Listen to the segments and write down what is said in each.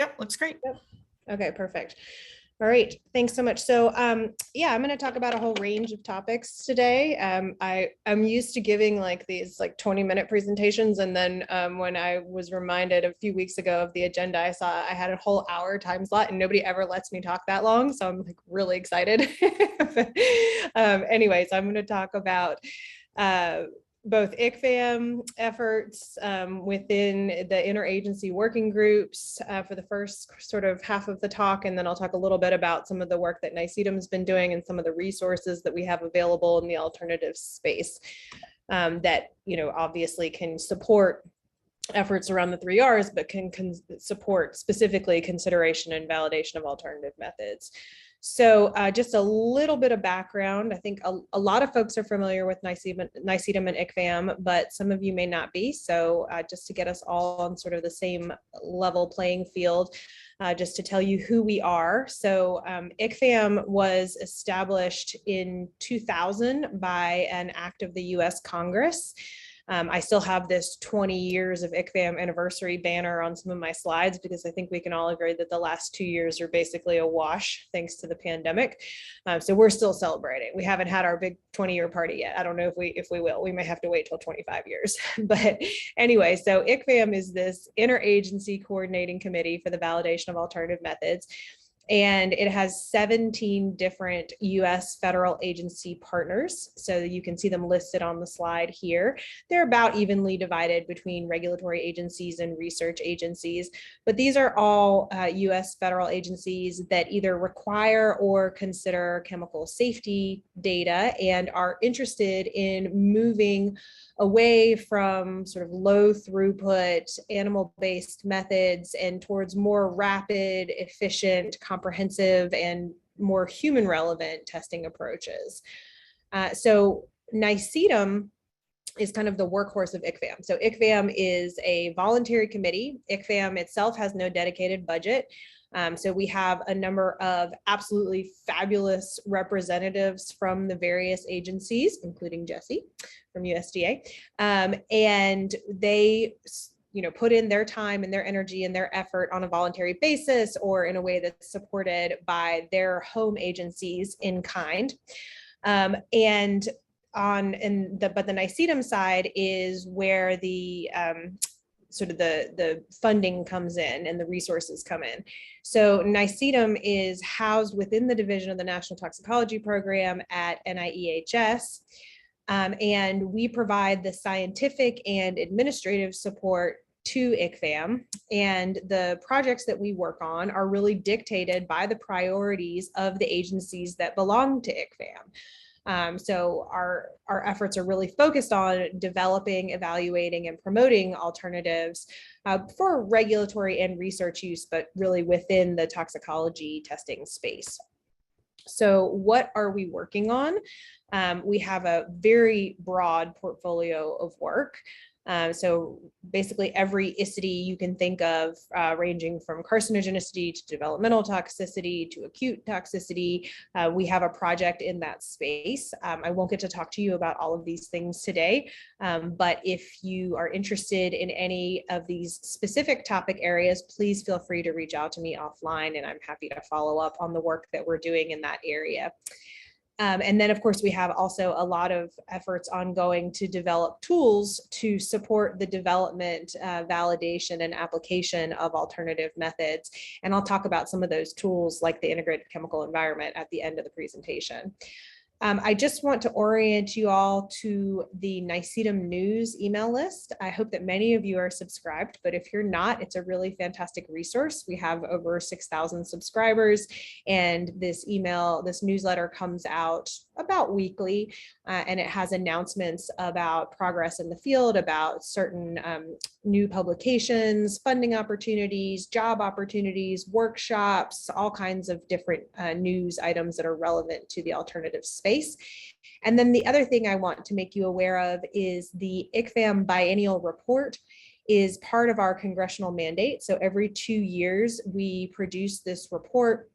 Yep, looks great. Yep. Okay, perfect. All right, thanks so much. So yeah, I'm going to talk about a whole range of topics today. I'm used to giving like these like 20-minute presentations, and then when I was reminded a few weeks ago of the agenda, I saw I had a whole hour time slot, and nobody ever lets me talk that long, so I'm like really excited. Anyways, I'm going to talk about both ICCVAM efforts within the interagency working groups for the first sort of half of the talk, and then I'll talk a little bit about some of the work that NICEDM has been doing and some of the resources that we have available in the alternative space that, you know, obviously can support efforts around the 3 R's, but can support specifically consideration and validation of alternative methods. So just a little bit of background. I think a lot of folks are familiar with NICEDM and ICCVAM, but some of you may not be. So just to get us all on sort of the same level playing field, just to tell you who we are. So ICCVAM was established in 2000 by an act of the US Congress. I still have this 20 years of ICCVAM anniversary banner on some of my slides because I think we can all agree that the last 2 years are basically a wash thanks to the pandemic. So we're still celebrating. We haven't had our big 20-year party yet. I don't know if we will. We may have to wait till 25 years. But anyway, so ICCVAM is this interagency coordinating committee for the validation of alternative methods. And it has 17 different US federal agency partners. So you can see them listed on the slide here. They're about evenly divided between regulatory agencies and research agencies, but these are all US federal agencies that either require or consider chemical safety data and are interested in moving away from sort of low throughput animal-based methods and towards more rapid, efficient, comprehensive, and more human relevant testing approaches. So NICEDM is kind of the workhorse of ICCVAM. So ICCVAM is a voluntary committee. ICCVAM itself has no dedicated budget. So we have a number of absolutely fabulous representatives from the various agencies, including Jesse from USDA, and they, you know, put in their time and their energy and their effort on a voluntary basis or in a way that's supported by their home agencies in kind. But the NICEDM side is where the sort of the funding comes in and the resources come in. So NICEDM is housed within the division of the National Toxicology Program at NIEHS. And we provide the scientific and administrative support to ICCVAM. And the projects that we work on are really dictated by the priorities of the agencies that belong to ICCVAM. So our efforts are really focused on developing, evaluating, and promoting alternatives for regulatory and research use, but really within the toxicology testing space. So what are we working on? We have a very broad portfolio of work. So basically every ICD you can think of, ranging from carcinogenicity to developmental toxicity to acute toxicity. We have a project in that space. I won't get to talk to you about all of these things today, but if you are interested in any of these specific topic areas, please feel free to reach out to me offline, and I'm happy to follow up on the work that we're doing in that area. And then, of course, we have also a lot of efforts ongoing to develop tools to support the development, validation, and application of alternative methods. And I'll talk about some of those tools like the integrated chemical environment at the end of the presentation. I just want to orient you all to the NICEDM news email list. I hope that many of you are subscribed, but if you're not, it's a really fantastic resource. We have over 6,000 subscribers, and this newsletter comes out about weekly, and it has announcements about progress in the field, about certain new publications, funding opportunities, job opportunities, workshops, all kinds of different news items that are relevant to the alternative space. And then the other thing I want to make you aware of is the ICCVAM biennial report is part of our congressional mandate. So every 2 years, we produce this report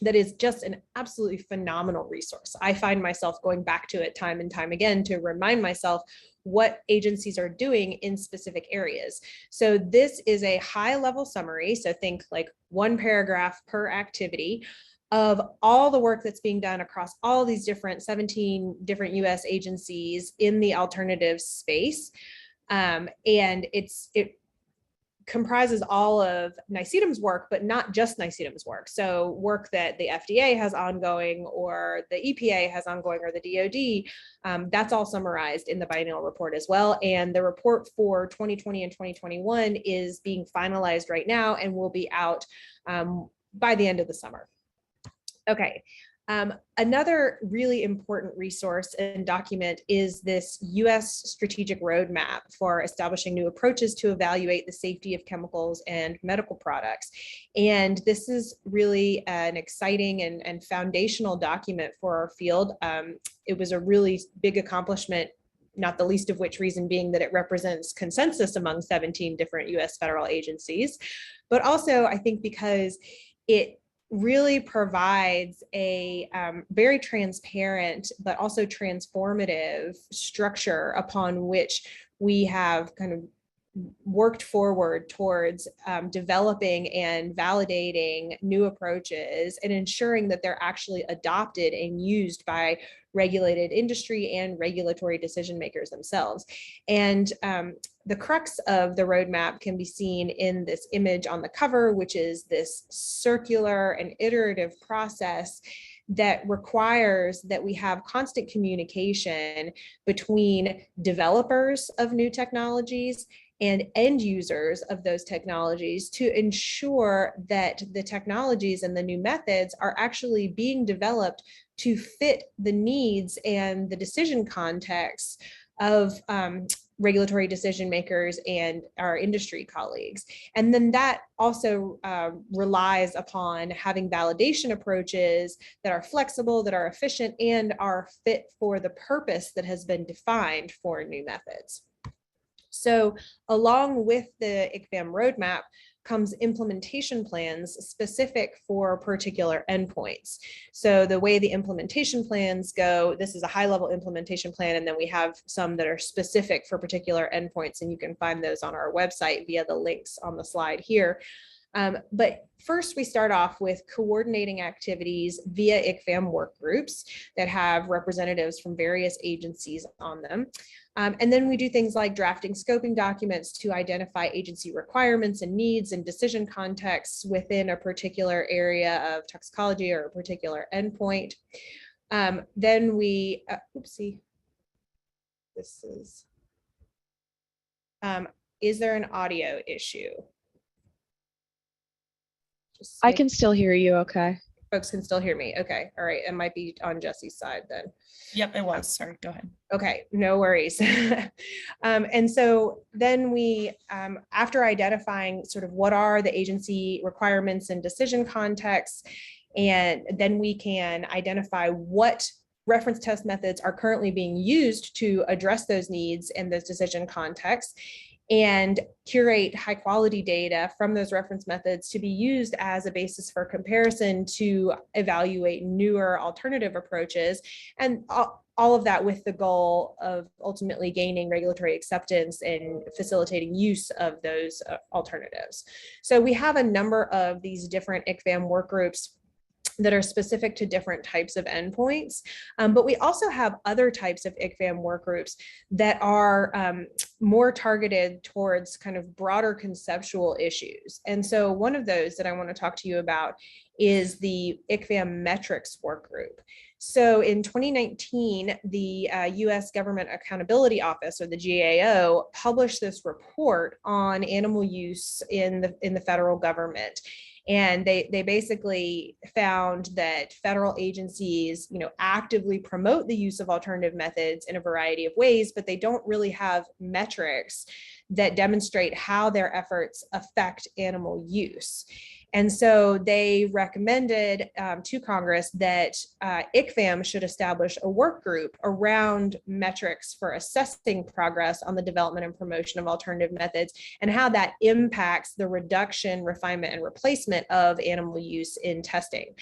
that is just an absolutely phenomenal resource. I find myself going back to it time and time again to remind myself what agencies are doing in specific areas. So this is a high level summary. So think like one paragraph per activity of all the work that's being done across all these 17 different US agencies in the alternative space. And it comprises all of NICEDM's work, but not just NICEDM's work. So work that the FDA has ongoing, or the EPA has ongoing, or the DoD, that's all summarized in the biennial report as well. And the report for 2020 and 2021 is being finalized right now and will be out by the end of the summer. Okay. Another really important resource and document is this US strategic roadmap for establishing new approaches to evaluate the safety of chemicals and medical products. And this is really an exciting and foundational document for our field. It was a really big accomplishment, not the least of which reason being that it represents consensus among 17 different US federal agencies, but also I think because it really provides a very transparent but also transformative structure upon which we have kind of worked forward towards developing and validating new approaches and ensuring that they're actually adopted and used by regulated industry and regulatory decision makers themselves. And the crux of the roadmap can be seen in this image on the cover, which is this circular and iterative process that requires that we have constant communication between developers of new technologies and end users of those technologies to ensure that the technologies and the new methods are actually being developed to fit the needs and the decision context of regulatory decision makers and our industry colleagues. And then that also relies upon having validation approaches that are flexible, that are efficient, and are fit for the purpose that has been defined for new methods. So along with the ICCVAM roadmap comes implementation plans specific for particular endpoints. So the way the implementation plans go, this is a high-level implementation plan, and then we have some that are specific for particular endpoints, and you can find those on our website via the links on the slide here. But first, we start off with coordinating activities via ICCVAM work groups that have representatives from various agencies on them. And then we do things like drafting scoping documents to identify agency requirements and needs and decision contexts within a particular area of toxicology or a particular endpoint. Then we, oopsie, this is there an audio issue? I can still hear you okay. Folks can still hear me. Okay. All right. It might be on Jesse's side then. Yep, it was. Sorry, go ahead. Okay, no worries. And so then we, after identifying sort of what are the agency requirements and decision contexts, and then we can identify what reference test methods are currently being used to address those needs and those decision contexts, and curate high quality data from those reference methods to be used as a basis for comparison to evaluate newer alternative approaches, and all of that with the goal of ultimately gaining regulatory acceptance and facilitating use of those alternatives. So we have a number of these different ICCVAM work groups that are specific to different types of endpoints. But we also have other types of ICCVAM work groups that are more targeted towards kind of broader conceptual issues. And so one of those that I want to talk to you about is the ICCVAM metrics work group. So in 2019, the US Government Accountability Office, or the GAO, published this report on animal use in the federal government. And they basically found that federal agencies, actively promote the use of alternative methods in a variety of ways, but they don't really have metrics that demonstrate how their efforts affect animal use. And so they recommended to Congress that ICCVAM should establish a work group around metrics for assessing progress on the development and promotion of alternative methods and how that impacts the reduction, refinement, and replacement of animal use in testing.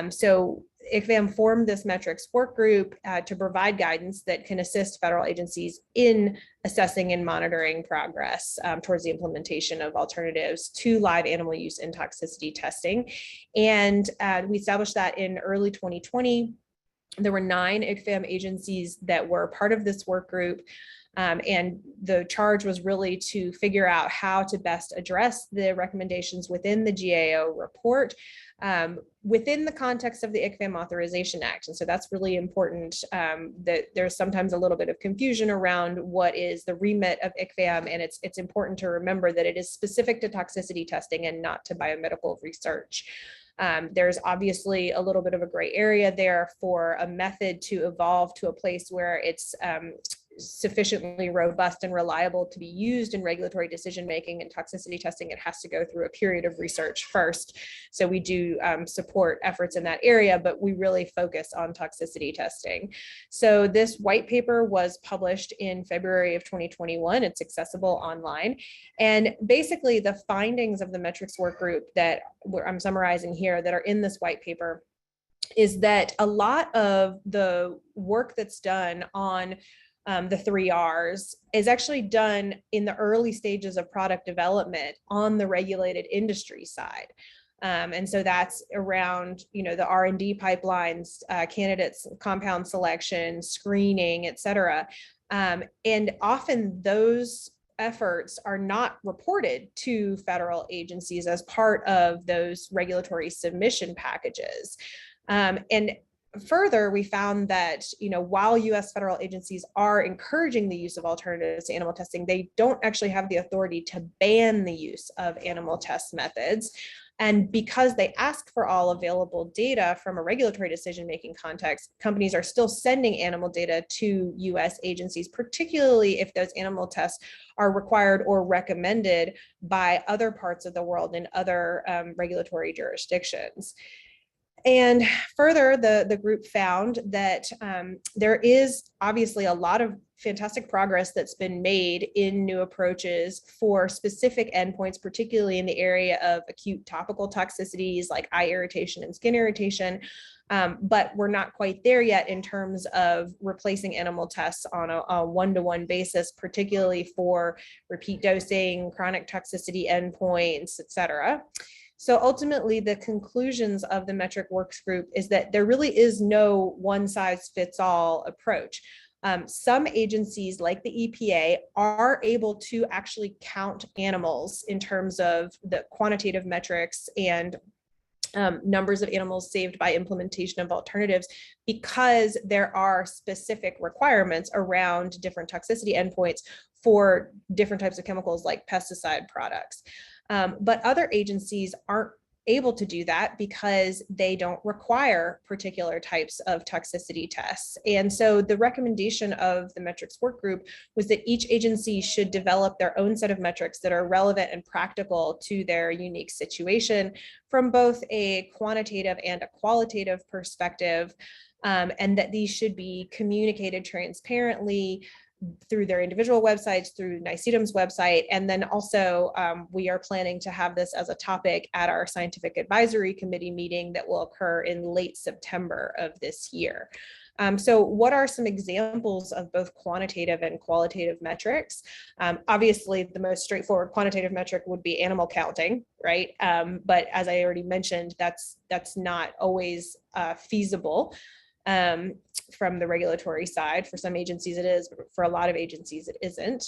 So ICCVAM formed this metrics work group to provide guidance that can assist federal agencies in assessing and monitoring progress towards the implementation of alternatives to live animal use and toxicity testing. And we established that in early 2020. There were 9 ICCVAM agencies that were part of this work group. And the charge was really to figure out how to best address the recommendations within the GAO report within the context of the ICCVAM Authorization Act. And so that's really important, that there's sometimes a little bit of confusion around what is the remit of ICCVAM, and it's important to remember that it is specific to toxicity testing and not to biomedical research. There's obviously a little bit of a gray area there for a method to evolve to a place where it's sufficiently robust and reliable to be used in regulatory decision-making and toxicity testing. It has to go through a period of research first. So we do support efforts in that area, but we really focus on toxicity testing. So this white paper was published in February of 2021. It's accessible online. And basically the findings of the metrics work group that I'm summarizing here that are in this white paper is that a lot of the work that's done on the 3 R's is actually done in the early stages of product development on the regulated industry side. And so that's around, the R&D pipelines, candidates, compound selection, screening, et cetera. And often those efforts are not reported to federal agencies as part of those regulatory submission packages. And further, we found that, while U.S. federal agencies are encouraging the use of alternatives to animal testing, they don't actually have the authority to ban the use of animal test methods. And because they ask for all available data from a regulatory decision-making context, companies are still sending animal data to U.S. agencies, particularly if those animal tests are required or recommended by other parts of the world in other regulatory jurisdictions. And further, the group found that there is obviously a lot of fantastic progress that's been made in new approaches for specific endpoints, particularly in the area of acute topical toxicities like eye irritation and skin irritation. But we're not quite there yet in terms of replacing animal tests on a one-to-one basis, particularly for repeat dosing, chronic toxicity endpoints, et cetera. So ultimately, the conclusions of the metric works group is that there really is no one-size-fits-all approach. Some agencies like the EPA are able to actually count animals in terms of the quantitative metrics and numbers of animals saved by implementation of alternatives, because there are specific requirements around different toxicity endpoints for different types of chemicals like pesticide products. But other agencies aren't able to do that because they don't require particular types of toxicity tests. And so the recommendation of the metrics work group was that each agency should develop their own set of metrics that are relevant and practical to their unique situation from both a quantitative and a qualitative perspective, and that these should be communicated transparently through their individual websites, through NICEDM's website. And then also we are planning to have this as a topic at our scientific advisory committee meeting that will occur in late September of this year. So what are some examples of both quantitative and qualitative metrics? Obviously, the most straightforward quantitative metric would be animal counting, right? But as I already mentioned, that's not always feasible. From the regulatory side. For some agencies it is, but for a lot of agencies it isn't.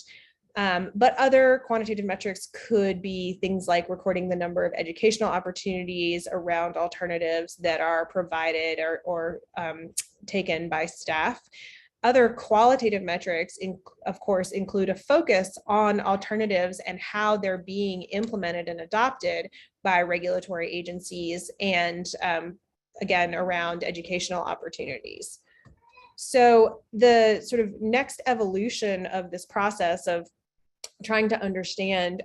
But other quantitative metrics could be things like recording the number of educational opportunities around alternatives that are provided or taken by staff. Other qualitative metrics, of course, include a focus on alternatives and how they're being implemented and adopted by regulatory agencies, and again, around educational opportunities. So the sort of next evolution of this process of trying to understand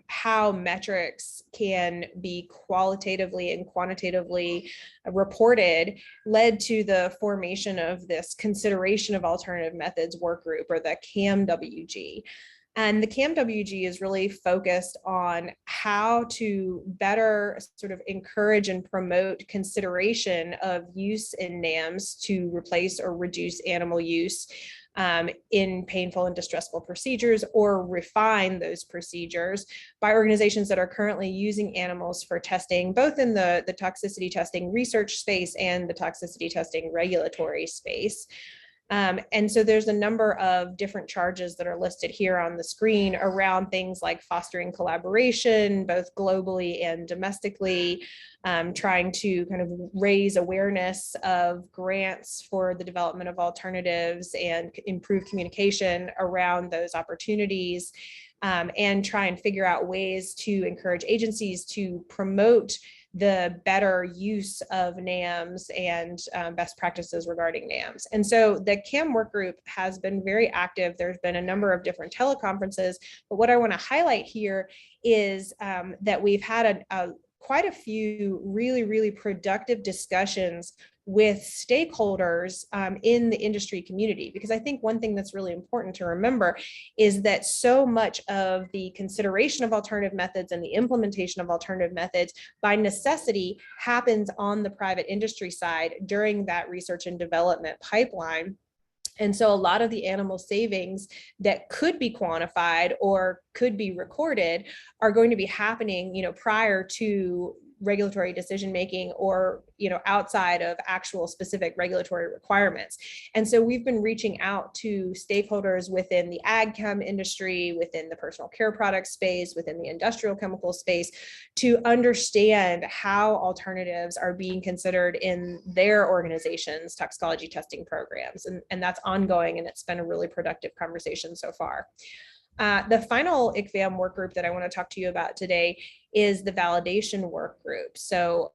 how metrics can be qualitatively and quantitatively reported led to the formation of this consideration of alternative methods work group, or the CAMWG. And the CAMWG is really focused on how to better sort of encourage and promote consideration of use in NAMs to replace or reduce animal use in painful and distressful procedures, or refine those procedures by organizations that are currently using animals for testing, both in the toxicity testing research space and the toxicity testing regulatory space. And so there's a number of different charges that are listed here on the screen around things like fostering collaboration, both globally and domestically, trying to kind of raise awareness of grants for the development of alternatives and improve communication around those opportunities, and try and figure out ways to encourage agencies to promote the better use of NAMs and best practices regarding NAMs. And so the CAM work group has been very active. There's been a number of different teleconferences, but what I want to highlight here is that we've had quite a few really productive discussions with stakeholders in the industry community, because I think one thing that's really important to remember is that so much of the consideration of alternative methods and the implementation of alternative methods by necessity happens on the private industry side during that research and development pipeline. And so a lot of the animal savings that could be quantified or could be recorded are going to be happening, prior to regulatory decision making, or outside of actual specific regulatory requirements. And so we've been reaching out to stakeholders within the ag chem industry, within the personal care product space, within the industrial chemical space, to understand how alternatives are being considered in their organizations' toxicology testing programs. And that's ongoing, and it's been a really productive conversation so far. The final ICCVAM work group that I want to talk to you about today is the validation work group. So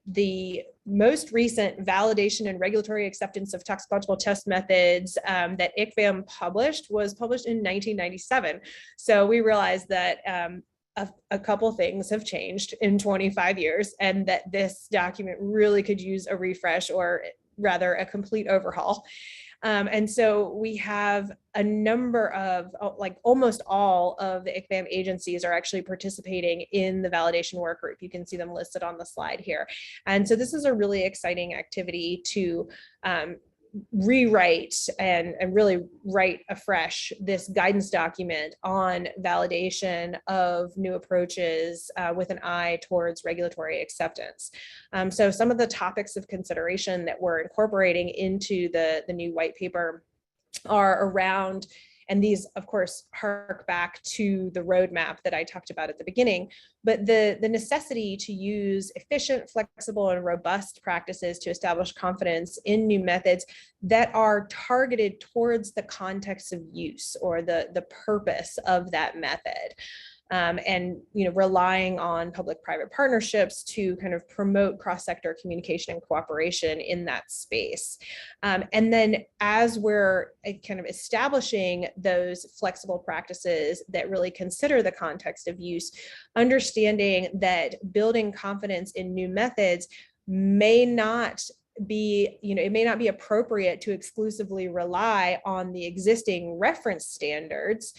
the most recent validation and regulatory acceptance of toxicological test methods that ICCVAM was published in 1997. So we realized that a couple things have changed in 25 years, and that this document really could use a refresh, or rather a complete overhaul. And so we have a number of, almost all of the ICCVAM agencies are actually participating in the validation work group. You can see them listed on the slide here. And so this is a really exciting activity to rewrite and really write afresh this guidance document on validation of new approaches with an eye towards regulatory acceptance. So some of the topics of consideration that we're incorporating into the new white paper are around, and these of course hark back to the roadmap that I talked about at the beginning, but the necessity to use efficient, flexible, and robust practices to establish confidence in new methods that are targeted towards the context of use, or the purpose of that method. And relying on public-private partnerships to kind of promote cross-sector communication and cooperation in that space. And then as we're kind of establishing those flexible practices that really consider the context of use, understanding that building confidence in new methods may not be, it may not be appropriate to exclusively rely on the existing reference standards,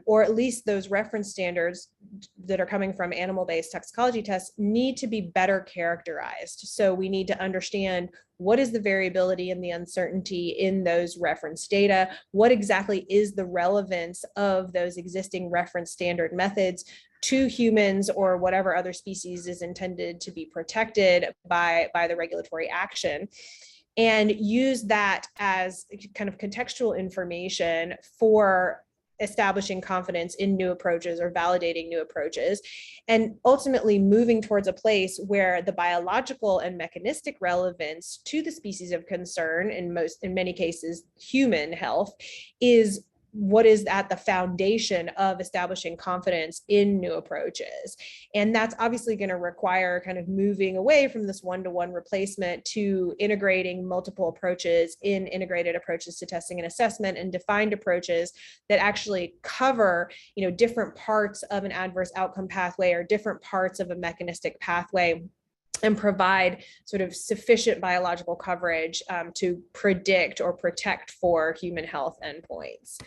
or at least those reference standards that are coming from animal-based toxicology tests need to be better characterized. So we need to understand what is the variability and the uncertainty in those reference data, what exactly is the relevance of those existing reference standard methods to humans or whatever other species is intended to be protected by the regulatory action, and use that as kind of contextual information for establishing confidence in new approaches or validating new approaches, and ultimately moving towards a place where the biological and mechanistic relevance to the species of concern, in many cases human health, is what is at the foundation of establishing confidence in new approaches. And that's obviously going to require kind of moving away from this one-to-one replacement to integrating multiple approaches in integrated approaches to testing and assessment, and defined approaches that actually cover, different parts of an adverse outcome pathway or different parts of a mechanistic pathway, and provide sort of sufficient biological coverage to predict or protect for human health endpoints.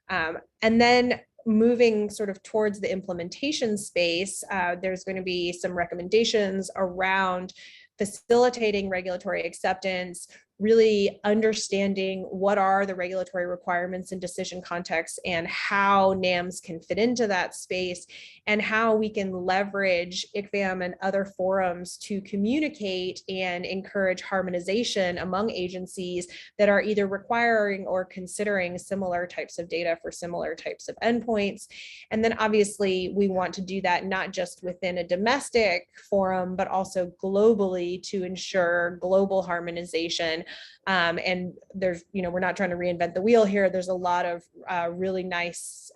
And then moving sort of towards the implementation space, there's going to be some recommendations around facilitating regulatory acceptance, really understanding what are the regulatory requirements in decision context and how NAMs can fit into that space, and how we can leverage ICCVAM and other forums to communicate and encourage harmonization among agencies that are either requiring or considering similar types of data for similar types of endpoints. And then obviously we want to do that not just within a domestic forum, but also globally to ensure global harmonization. And there's, we're not trying to reinvent the wheel here. There's a lot of really nice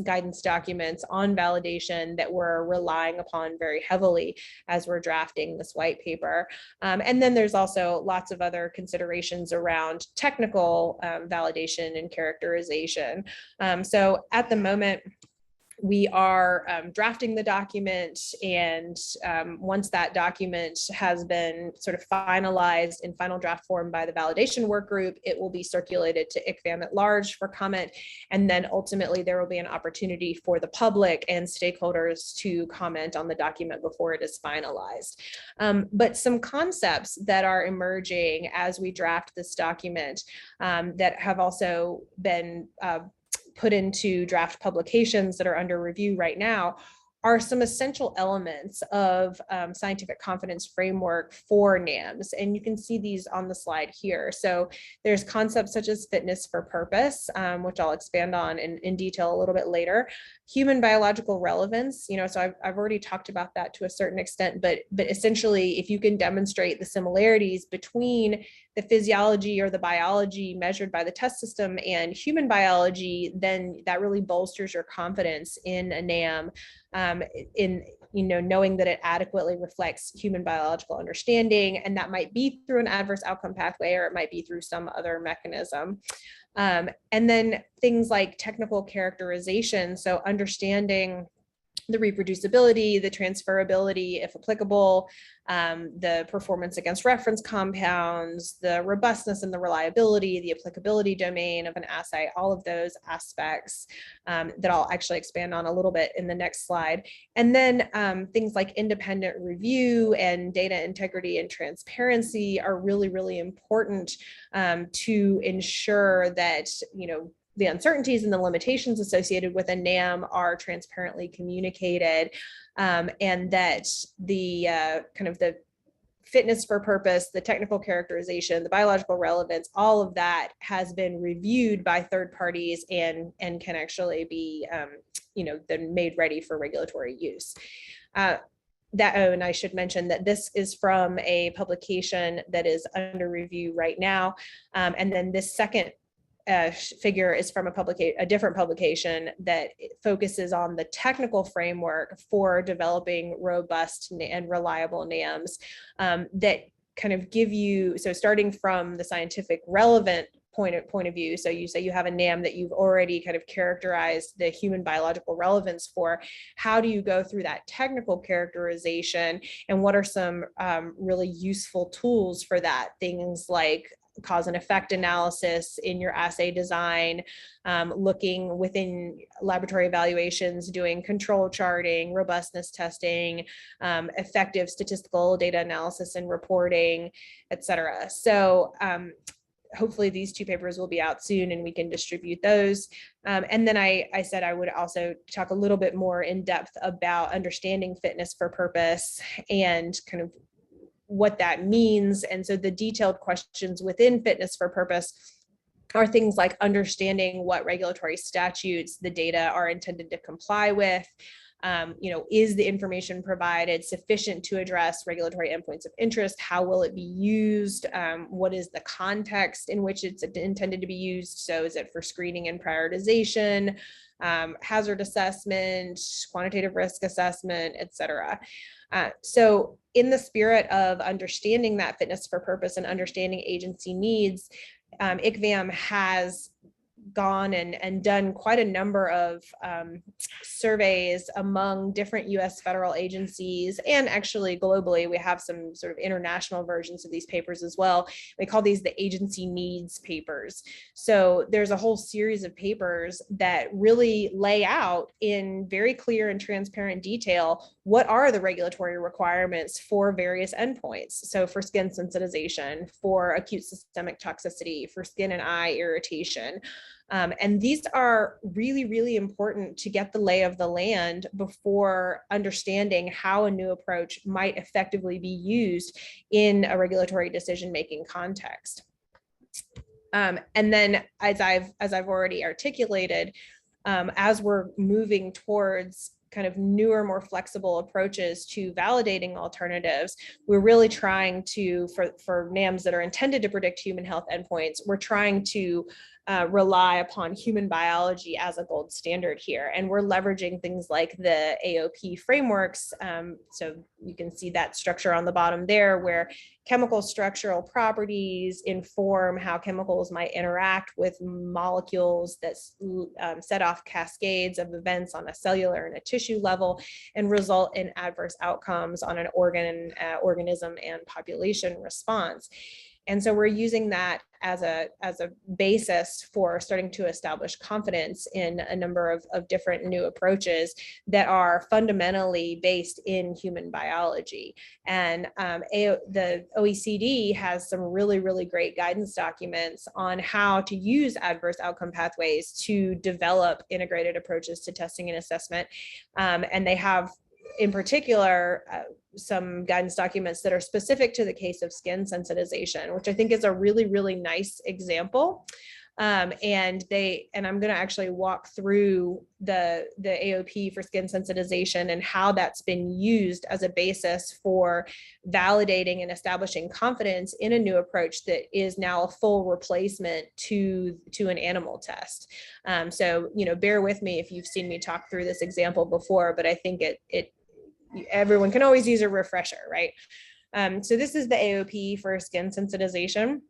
guidance documents on validation that we're relying upon very heavily as we're drafting this white paper. And then there's also lots of other considerations around technical validation and characterization. So at the moment, we are drafting the document, and once that document has been sort of finalized in final draft form by the validation work group, it will be circulated to ICCVAM at large for comment, and then ultimately there will be an opportunity for the public and stakeholders to comment on the document before it is finalized. But some concepts that are emerging as we draft this document that have also been put into draft publications that are under review right now are some essential elements of scientific confidence framework for NAMs. And you can see these on the slide here. So there's concepts such as fitness for purpose, which I'll expand on in detail a little bit later. Human biological relevance, so I've already talked about that to a certain extent, but essentially if you can demonstrate the similarities between the physiology or the biology measured by the test system and human biology, then that really bolsters your confidence in a NAM, in knowing that it adequately reflects human biological understanding, and that might be through an adverse outcome pathway, or it might be through some other mechanism. And then things like technical characterization, so understanding the reproducibility, the transferability, if applicable, the performance against reference compounds, the robustness and the reliability, the applicability domain of an assay, all of those aspects that I'll actually expand on a little bit in the next slide. And then things like independent review and data integrity and transparency are really, really important to ensure that, the uncertainties and the limitations associated with a NAM are transparently communicated, and that the kind of the fitness for purpose, the technical characterization, the biological relevance, all of that has been reviewed by third parties and can actually be, then made ready for regulatory use. And I should mention that this is from a publication that is under review right now, and then this second figure is from a different publication that focuses on the technical framework for developing robust and reliable NAMs that kind of give you, so starting from the scientific relevant point of view. So you say you have a NAM that you've already kind of characterized the human biological relevance for. How do you go through that technical characterization, and what are some really useful tools for that? Things like cause and effect analysis in your assay design, looking within laboratory evaluations, doing control charting, robustness testing, effective statistical data analysis and reporting, et cetera. So hopefully these two papers will be out soon and we can distribute those. And then I said I would also talk a little bit more in depth about understanding fitness for purpose and kind of what that means. And so the detailed questions within fitness for purpose are things like understanding what regulatory statutes the data are intended to comply with. Is the information provided sufficient to address regulatory endpoints of interest? How will it be used? What is the context in which it's intended to be used? So is it for screening and prioritization, hazard assessment, quantitative risk assessment, et cetera? So in the spirit of understanding that fitness for purpose and understanding agency needs, ICCVAM has gone and done quite a number of surveys among different US federal agencies, and actually globally, we have some sort of international versions of these papers as well. We call these the agency needs papers. So there's a whole series of papers that really lay out in very clear and transparent detail what are the regulatory requirements for various endpoints. So for skin sensitization, for acute systemic toxicity, for skin and eye irritation. And these are really, really important to get the lay of the land before understanding how a new approach might effectively be used in a regulatory decision-making context. And then, as I've already articulated, as we're moving towards kind of newer, more flexible approaches to validating alternatives, we're really trying to, for NAMs that are intended to predict human health endpoints, we're trying to rely upon human biology as a gold standard here. And we're leveraging things like the AOP frameworks. So you can see that structure on the bottom there, where chemical structural properties inform how chemicals might interact with molecules that set off cascades of events on a cellular and a tissue level and result in adverse outcomes on an organism and population response. And so we're using that as a basis for starting to establish confidence in a number of different new approaches that are fundamentally based in human biology. And the OECD has some really, really great guidance documents on how to use adverse outcome pathways to develop integrated approaches to testing and assessment. And they have, in particular, some guidance documents that are specific to the case of skin sensitization, which I think is a really, really nice example. And I'm going to actually walk through the AOP for skin sensitization and how that's been used as a basis for validating and establishing confidence in a new approach that is now a full replacement to an animal test. So, bear with me if you've seen me talk through this example before, but I think everyone can always use a refresher, right? So this is the AOP for skin sensitization.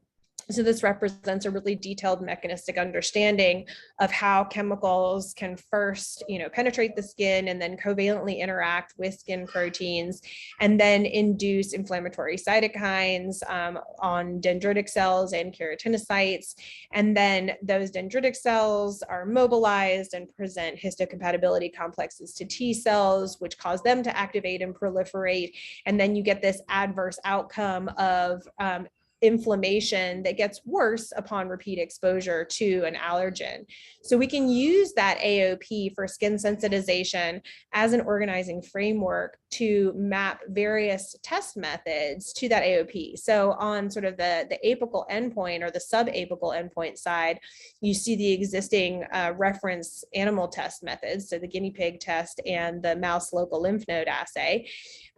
So this represents a really detailed mechanistic understanding of how chemicals can first, penetrate the skin and then covalently interact with skin proteins and then induce inflammatory cytokines on dendritic cells and keratinocytes. And then those dendritic cells are mobilized and present histocompatibility complexes to T cells, which cause them to activate and proliferate. And then you get this adverse outcome of inflammation that gets worse upon repeat exposure to an allergen. So we can use that AOP for skin sensitization as an organizing framework to map various test methods to that AOP. So on sort of the apical endpoint or the subapical endpoint side, you see the existing reference animal test methods, so the guinea pig test and the mouse local lymph node assay.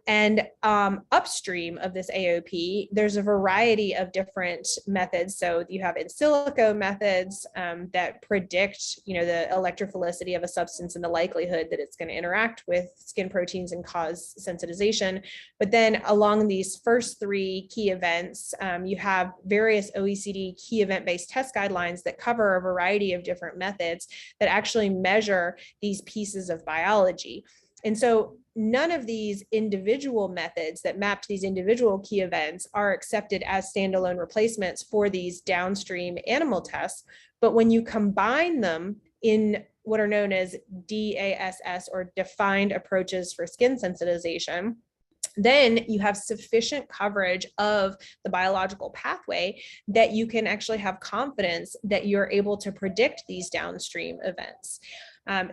And upstream of this AOP, there's a variety of different methods. So you have in silico methods that predict, the electrophilicity of a substance and the likelihood that it's going to interact with skin proteins and cause sensitization. But then along these first three key events, you have various OECD key event-based test guidelines that cover a variety of different methods that actually measure these pieces of biology. And so none of these individual methods that map to these individual key events are accepted as standalone replacements for these downstream animal tests. But when you combine them in what are known as DASS or defined approaches for skin sensitization, then you have sufficient coverage of the biological pathway that you can actually have confidence that you're able to predict these downstream events.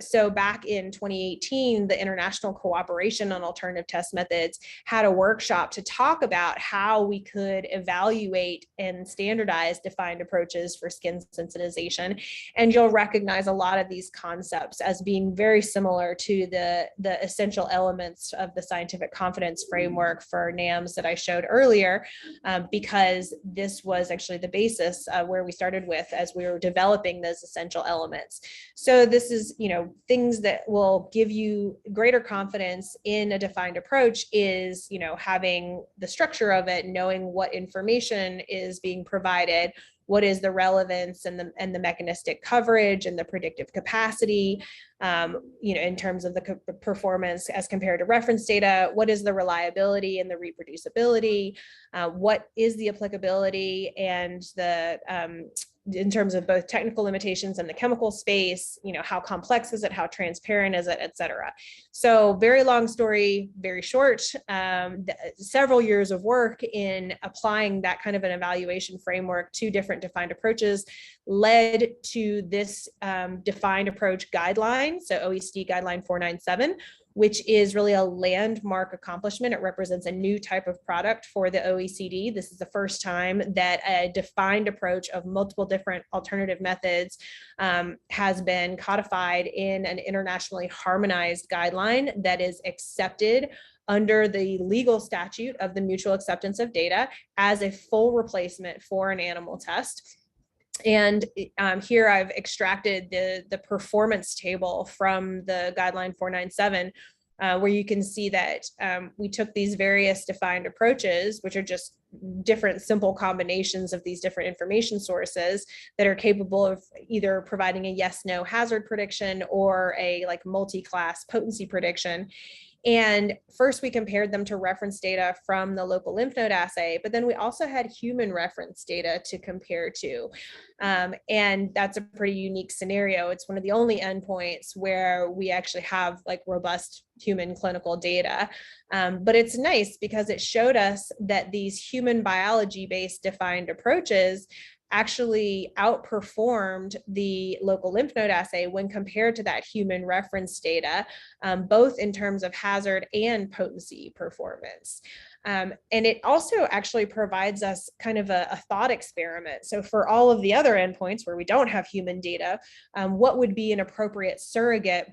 So back in 2018, the International Cooperation on Alternative Test Methods had a workshop to talk about how we could evaluate and standardize defined approaches for skin sensitization. And you'll recognize a lot of these concepts as being very similar to the essential elements of the scientific confidence framework for NAMs that I showed earlier, because this was actually the basis where we started with as we were developing those essential elements. So this is, things that will give you greater confidence in a defined approach is, having the structure of it, knowing what information is being provided, what is the relevance and the mechanistic coverage and the predictive capacity, in terms of the performance as compared to reference data, what is the reliability and the reproducibility, what is the applicability and the in terms of both technical limitations and the chemical space, how complex is it, how transparent is it, et cetera. So very long story, very short, several years of work in applying that kind of an evaluation framework to different defined approaches led to this defined approach guideline, so OECD guideline 497, which is really a landmark accomplishment. It represents a new type of product for the OECD. This is the first time that a defined approach of multiple different alternative methods has been codified in an internationally harmonized guideline that is accepted under the legal statute of the mutual acceptance of data as a full replacement for an animal test. And here I've extracted the performance table from the guideline 497, where you can see that we took these various defined approaches, which are just different simple combinations of these different information sources that are capable of either providing a yes/no hazard prediction or a multi-class potency prediction. And first we compared them to reference data from the local lymph node assay, but then we also had human reference data to compare to. And that's a pretty unique scenario. It's one of the only endpoints where we actually have robust human clinical data. But it's nice because it showed us that these human biology-based defined approaches actually outperformed the local lymph node assay when compared to that human reference data, both in terms of hazard and potency performance. And it also actually provides us kind of a thought experiment. So for all of the other endpoints where we don't have human data, what would be an appropriate surrogate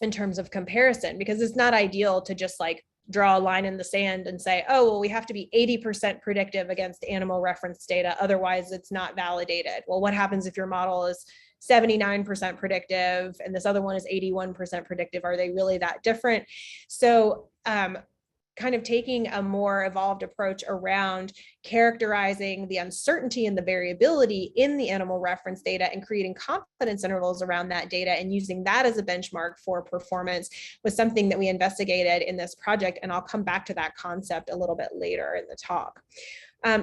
in terms of comparison? Because it's not ideal to just draw a line in the sand and say, oh, well, we have to be 80% predictive against animal reference data, otherwise it's not validated. Well, what happens if your model is 79% predictive and this other one is 81% predictive? Are they really that different? So kind of taking a more evolved approach around characterizing the uncertainty and the variability in the animal reference data and creating confidence intervals around that data and using that as a benchmark for performance was something that we investigated in this project. And I'll come back to that concept a little bit later in the talk.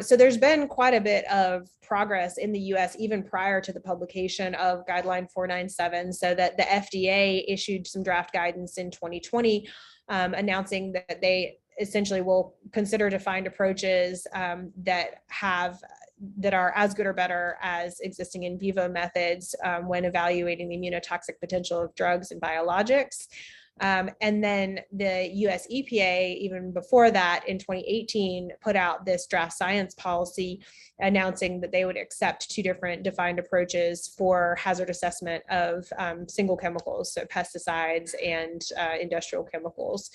So there's been quite a bit of progress in the US even prior to the publication of guideline 497, so that the FDA issued some draft guidance in 2020 announcing that they essentially will consider defined approaches that are as good or better as existing in vivo methods when evaluating the immunotoxic potential of drugs and biologics. And then the US EPA, even before that in 2018, put out this draft science policy announcing that they would accept two different defined approaches for hazard assessment of single chemicals, so pesticides and industrial chemicals.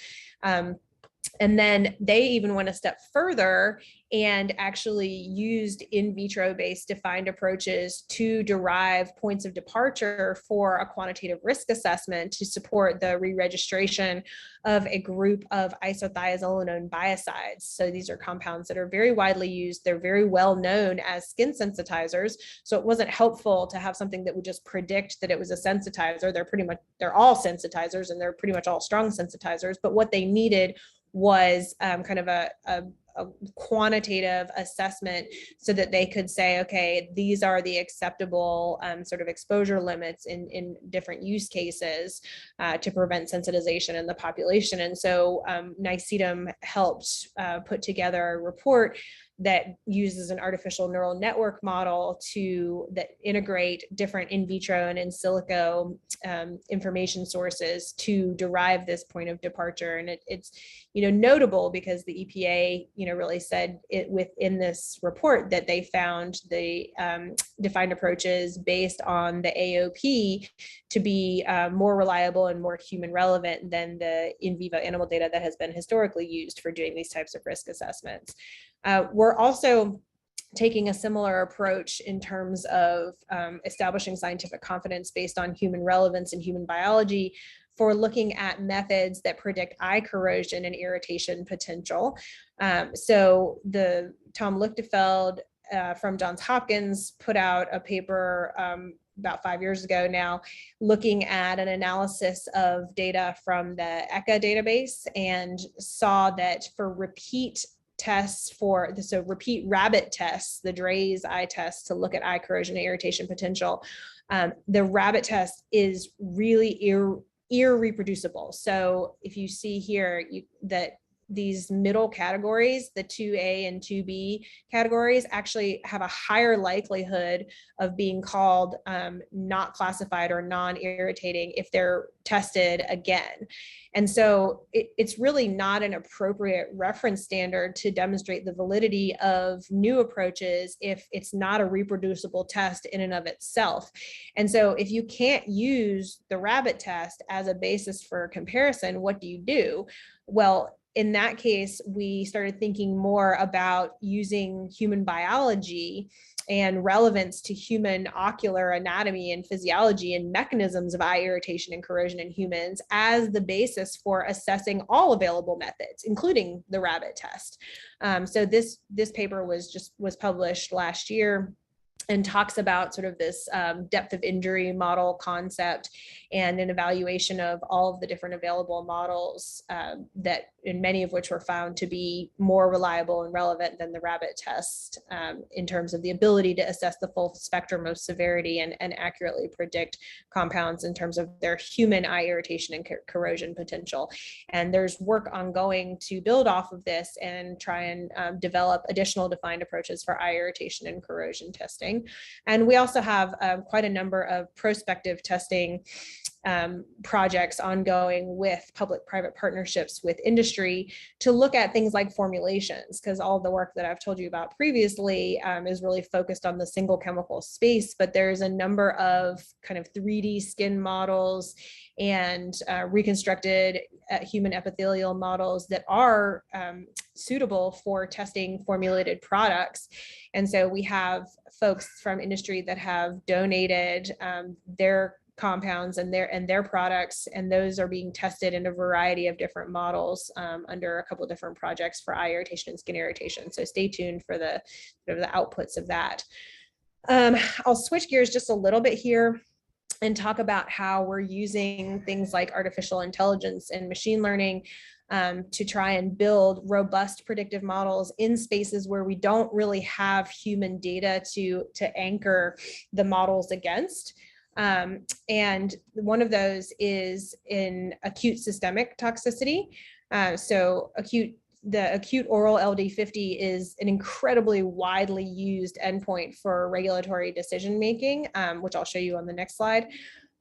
And then they even went a step further and actually used in vitro based defined approaches to derive points of departure for a quantitative risk assessment to support the re-registration of a group of isothiazolinone biocides. So these are compounds that are very widely used. They're very well known as skin sensitizers. So it wasn't helpful to have something that would just predict that it was a sensitizer. They're all sensitizers and they're pretty much all strong sensitizers. But what they needed was kind of a quantitative assessment so that they could say, okay, these are the acceptable sort of exposure limits in different use cases to prevent sensitization in the population. And so NICEDM helped put together a report that uses an artificial neural network model that integrate different in vitro and in silico information sources to derive this point of departure. And it's notable because the EPA really said it within this report that they found the defined approaches based on the AOP to be more reliable and more human relevant than the in vivo animal data that has been historically used for doing these types of risk assessments. We're also taking a similar approach in terms of establishing scientific confidence based on human relevance and human biology for looking at methods that predict eye corrosion and irritation potential. So Tom Lichtefeld from Johns Hopkins put out a paper about 5 years ago now, looking at an analysis of data from the ECHA database, and saw that for repeat tests so repeat rabbit tests, the Dray's eye test to look at eye corrosion and irritation potential, the rabbit test is really irreproducible. So if you see here that these middle categories, the 2A and 2B categories, actually have a higher likelihood of being called not classified or non-irritating if they're tested again. And so it's really not an appropriate reference standard to demonstrate the validity of new approaches if it's not a reproducible test in and of itself. And so if you can't use the rabbit test as a basis for comparison, what do you do? Well, in that case, we started thinking more about using human biology and relevance to human ocular anatomy and physiology and mechanisms of eye irritation and corrosion in humans as the basis for assessing all available methods, including the rabbit test. So this paper was published last year, and talks about sort of this depth of injury model concept and an evaluation of all of the different available models that, in many of which were found to be more reliable and relevant than the rabbit test in terms of the ability to assess the full spectrum of severity and accurately predict compounds in terms of their human eye irritation and corrosion potential. And there's work ongoing to build off of this and try and develop additional defined approaches for eye irritation and corrosion testing. And we also have quite a number of prospective testing projects ongoing with public-private partnerships with industry to look at things like formulations, because all the work that I've told you about previously is really focused on the single chemical space, but there's a number of kind of 3D skin models and reconstructed human epithelial models that are suitable for testing formulated products. And so we have folks from industry that have donated their compounds and their products, and those are being tested in a variety of different models under a couple of different projects for eye irritation and skin irritation. So stay tuned for the outputs of that. I'll switch gears just a little bit here and talk about how we're using things like artificial intelligence and machine learning to try and build robust predictive models in spaces where we don't really have human data to anchor the models against. And one of those is in acute systemic toxicity. So the acute oral LD50 is an incredibly widely used endpoint for regulatory decision-making, which I'll show you on the next slide.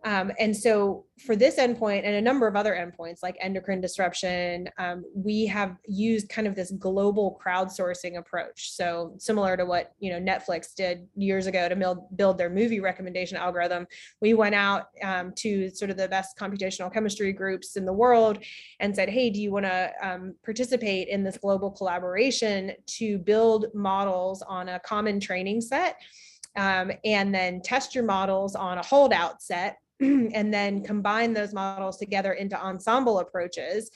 And so for this endpoint and a number of other endpoints like endocrine disruption, we have used kind of this global crowdsourcing approach. So similar to what Netflix did years ago to build their movie recommendation algorithm, we went out to sort of the best computational chemistry groups in the world and said, hey, do you want to participate in this global collaboration to build models on a common training set, and then test your models on a holdout set, and then combine those models together into ensemble approaches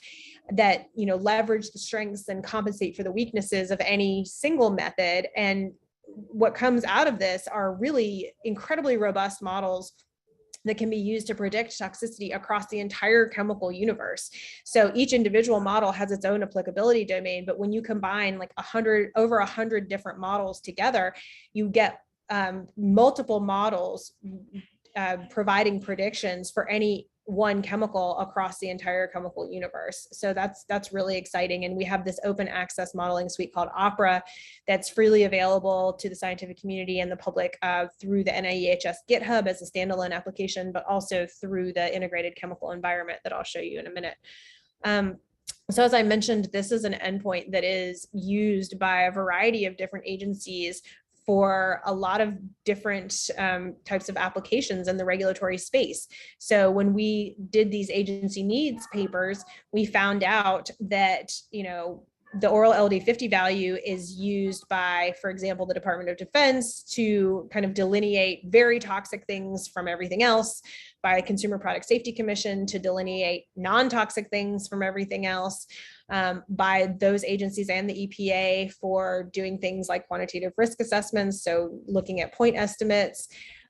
that leverage the strengths and compensate for the weaknesses of any single method. And what comes out of this are really incredibly robust models that can be used to predict toxicity across the entire chemical universe. So each individual model has its own applicability domain, but when you combine like over 100 different models together, you get multiple models providing predictions for any one chemical across the entire chemical universe. So that's really exciting. And we have this open access modeling suite called Opera that's freely available to the scientific community and the public through the NIEHS GitHub as a standalone application, but also through the integrated chemical environment that I'll show you in a minute. So as I mentioned, this is an endpoint that is used by a variety of different agencies for a lot of different types of applications in the regulatory space. So when we did these agency needs papers, we found out that, the oral LD50 value is used by, for example, the Department of Defense to kind of delineate very toxic things from everything else, by Consumer Product Safety Commission to delineate non-toxic things from everything else. by those agencies and the EPA for doing things like quantitative risk assessments, so looking at point estimates,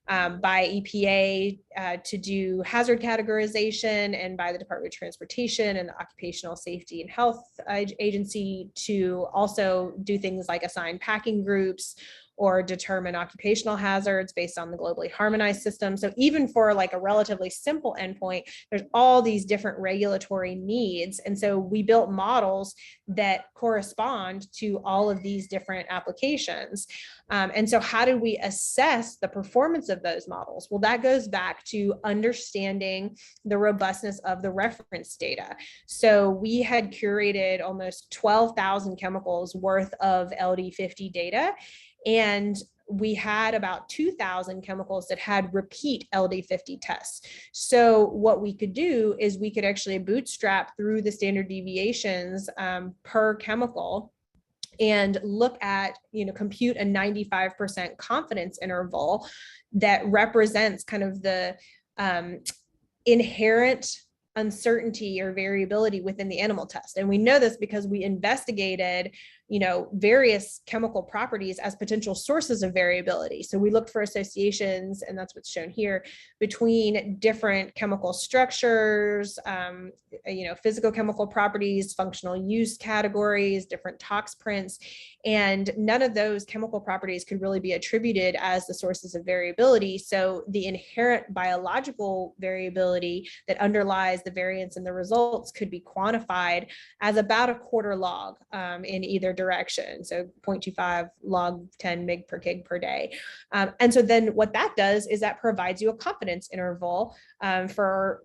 by EPA to do hazard categorization, and by the Department of Transportation and the Occupational Safety and Health Agency to also do things like assign packing groups or determine occupational hazards based on the globally harmonized system. So even for like a relatively simple endpoint, there's all these different regulatory needs. And so we built models that correspond to all of these different applications. And so how do we assess the performance of those models? Well, that goes back to understanding the robustness of the reference data. So we had curated almost 12,000 chemicals worth of LD50 data, and we had about 2,000 chemicals that had repeat LD50 tests. So what we could do is we could actually bootstrap through the standard deviations per chemical and look at, compute a 95% confidence interval that represents kind of the inherent uncertainty or variability within the animal test. And we know this because we investigated, various chemical properties as potential sources of variability. So we looked for associations, and that's what's shown here, between different chemical structures, physicochemical properties, functional use categories, different tox prints, and none of those chemical properties could really be attributed as the sources of variability. So the inherent biological variability that underlies the variance in the results could be quantified as about a quarter log in either direction. So 0.25 log 10 mg per kg per day. And so then what that does is that provides you a confidence interval for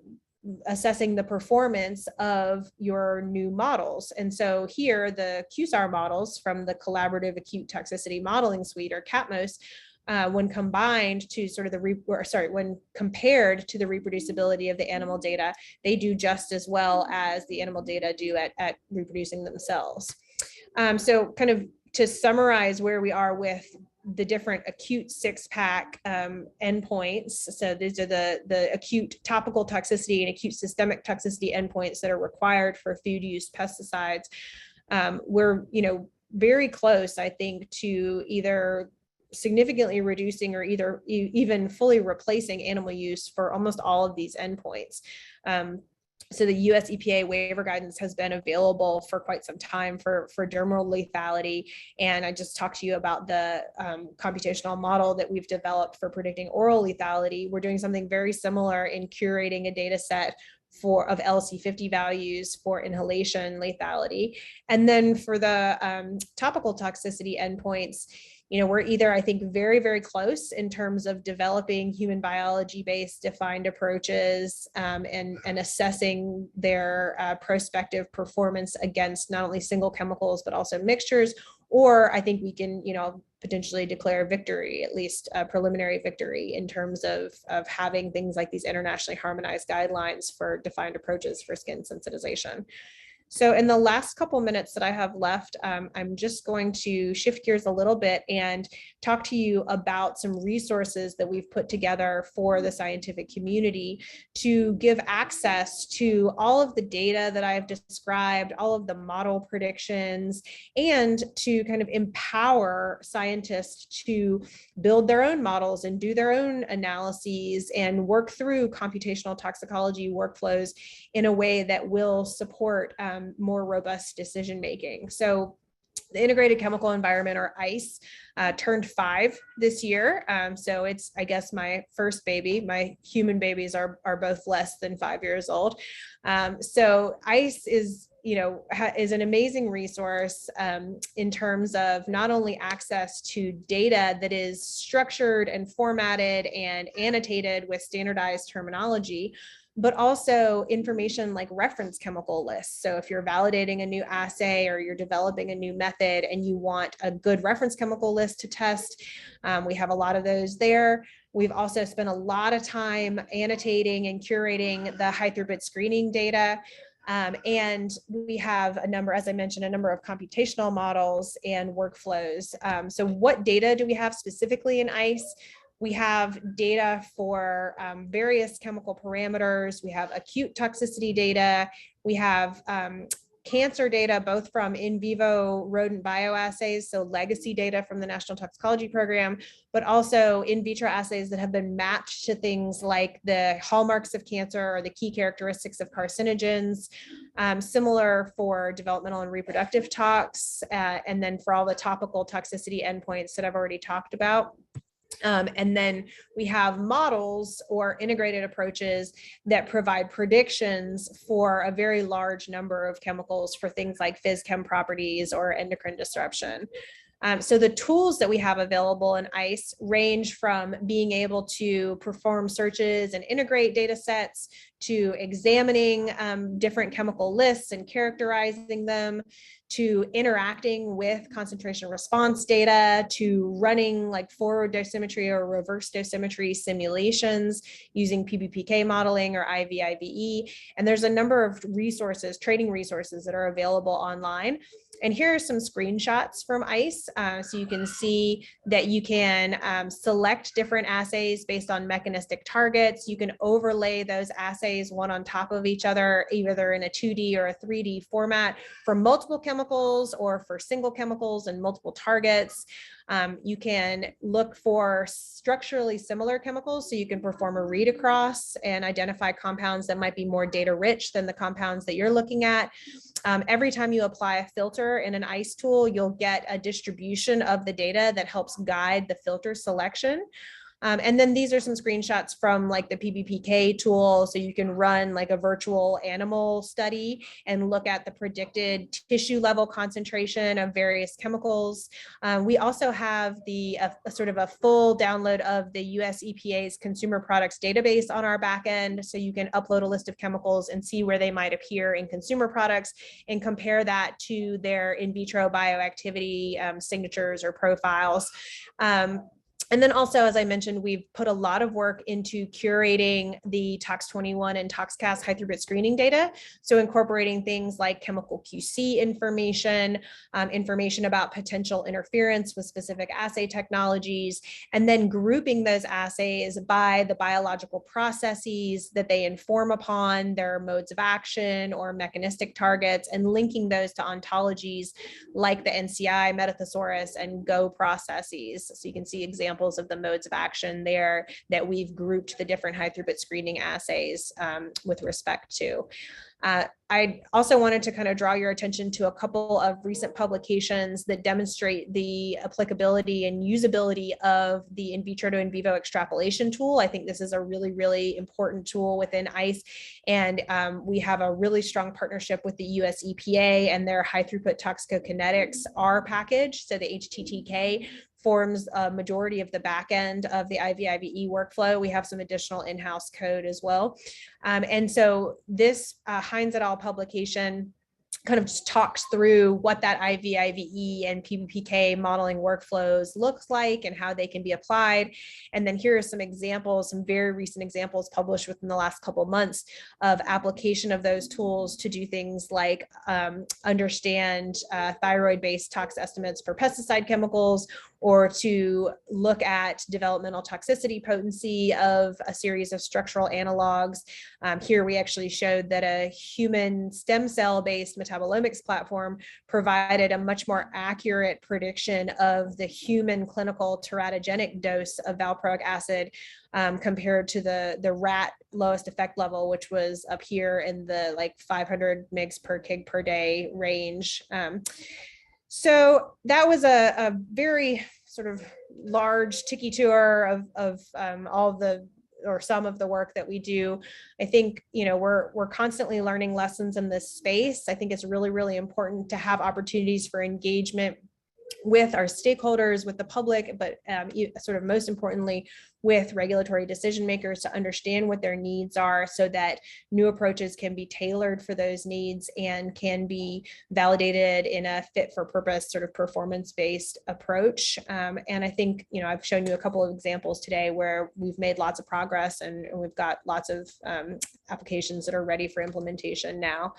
assessing the performance of your new models. And so here, the QSAR models from the Collaborative Acute Toxicity Modeling Suite, or CATMOS, when combined to sort of when compared to the reproducibility of the animal data, they do just as well as the animal data do at reproducing themselves. So kind of to summarize where we are with the different acute 6-pack endpoints. So these are the acute topical toxicity and acute systemic toxicity endpoints that are required for food use pesticides. We're, very close, I think, to either significantly reducing or even fully replacing animal use for almost all of these endpoints. So the US EPA waiver guidance has been available for quite some time for dermal lethality. And I just talked to you about the computational model that we've developed for predicting oral lethality. We're doing something very similar in curating a data set of LC50 values for inhalation lethality. And then for the topical toxicity endpoints, we're either, I think, very, very close in terms of developing human biology-based defined approaches and assessing their prospective performance against not only single chemicals, but also mixtures. Or I think we can, potentially declare victory, at least a preliminary victory, in terms of having things like these internationally harmonized guidelines for defined approaches for skin sensitization. So in the last couple minutes that I have left, I'm just going to shift gears a little bit and talk to you about some resources that we've put together for the scientific community to give access to all of the data that I've described, all of the model predictions, and to kind of empower scientists to build their own models and do their own analyses and work through computational toxicology workflows in a way that will support more robust decision making. So the Integrated Chemical Environment, or ICE, turned 5 this year. So it's, I guess, my first baby. My human babies are both less than 5 years old. So ICE is, is an amazing resource in terms of not only access to data that is structured and formatted and annotated with standardized terminology, but also information like reference chemical lists. So if you're validating a new assay or you're developing a new method and you want a good reference chemical list to test, we have a lot of those there. We've also spent a lot of time annotating and curating the high throughput screening data. And we have a number, as I mentioned, a number of computational models and workflows. So what data do we have specifically in ICE? We have data for various chemical parameters. We have acute toxicity data. We have cancer data, both from in vivo rodent bioassays, so legacy data from the National Toxicology Program, but also in vitro assays that have been matched to things like the hallmarks of cancer or the key characteristics of carcinogens. Similar for developmental and reproductive tox, and then for all the topical toxicity endpoints that I've already talked about. And then we have models or integrated approaches that provide predictions for a very large number of chemicals for things like phys-chem properties or endocrine disruption. So the tools that we have available in ICE range from being able to perform searches and integrate data sets to examining different chemical lists and characterizing them, to interacting with concentration response data, to running like forward dosimetry or reverse dosimetry simulations using PBPK modeling or IVIVE. And there's a number of resources, training resources that are available online. And here are some screenshots from ICE. So you can see that you can select different assays based on mechanistic targets. You can overlay those assays one on top of each other, either in a 2D or a 3D format for multiple chemicals or for single chemicals and multiple targets. You can look for structurally similar chemicals, so you can perform a read across and identify compounds that might be more data rich than the compounds that you're looking at. Every time you apply a filter in an ICE tool, you'll get a distribution of the data that helps guide the filter selection. And then these are some screenshots from like the PBPK tool. So you can run like a virtual animal study and look at the predicted tissue level concentration of various chemicals. We also have the sort of a full download of the US EPA's consumer products database on our back end. So you can upload a list of chemicals and see where they might appear in consumer products and compare that to their in vitro bioactivity signatures or profiles. And then also, as I mentioned, we've put a lot of work into curating the Tox21 and ToxCast high throughput screening data. So incorporating things like chemical QC information, information about potential interference with specific assay technologies, and then grouping those assays by the biological processes that they inform upon, their modes of action or mechanistic targets, and linking those to ontologies like the NCI, Metathesaurus, and GO processes. So you can see examples of the modes of action there that we've grouped the different high throughput screening assays with respect to. I also wanted to kind of draw your attention to a couple of recent publications that demonstrate the applicability and usability of the in vitro to in vivo extrapolation tool. I think this is a really, really important tool within ICE. And we have a really strong partnership with the US EPA and their high throughput toxicokinetics R package. So the HTTK forms a majority of the back end of the IVIVE workflow. We have some additional in-house code as well. And so this Heinz et al. Publication kind of just talks through what that IVIVE and PBPK modeling workflows looks like and how they can be applied. And then here are some examples, some very recent examples published within the last couple of months of application of those tools to do things like understand thyroid-based tox estimates for pesticide chemicals, or to look at developmental toxicity potency of a series of structural analogs. Here we actually showed that a human stem cell-based metabolomics platform provided a much more accurate prediction of the human clinical teratogenic dose of valproic acid compared to the rat lowest effect level, which was up here in the like 500 mg per kg per day range. So that was a very sort of large tiki tour of all of the, or some of the work that we do. I think, you know, we're constantly learning lessons in this space. I think it's really, really important to have opportunities for engagement with our stakeholders, with the public, but sort of most importantly, with regulatory decision makers to understand what their needs are so that new approaches can be tailored for those needs and can be validated in a fit for purpose sort of performance-based approach. And I think, you know, I've shown you a couple of examples today where we've made lots of progress and we've got lots of applications that are ready for implementation now.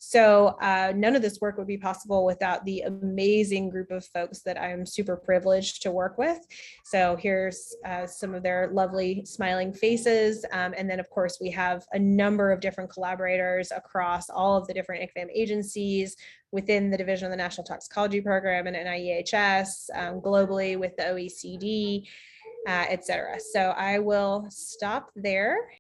So none of this work would be possible without the amazing group of folks that I'm super privileged to work with. So here's some of their their lovely smiling faces. And then, of course, we have a number of different collaborators across all of the different ICCVAM agencies within the Division of the National Toxicology Program and NIEHS, globally with the OECD, et cetera. So I will stop there